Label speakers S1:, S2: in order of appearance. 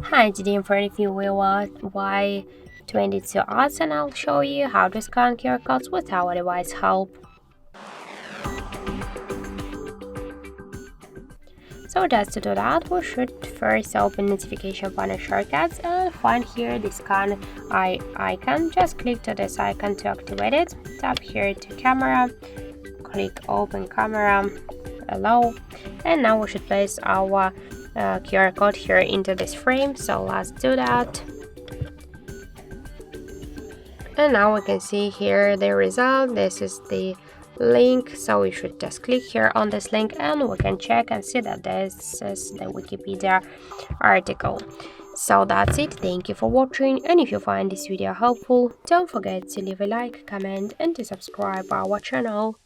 S1: Hi, today I'm for review VIVO Y22s and I'll show you how to scan QR codes with our device help. So just to do that, we should first open notification panel shortcuts and find here the scan icon. Just click to this icon to activate it. Tap here to camera, click open camera, allow, and now we should place our QR code here into this frame. So let's do that. And now we can see here the result. This is the link, so we should just click here on this link and we can check and see that this is the Wikipedia article. So that's it. Thank you for watching, and if you find this video helpful, don't forget to leave a like, comment and to subscribe our channel.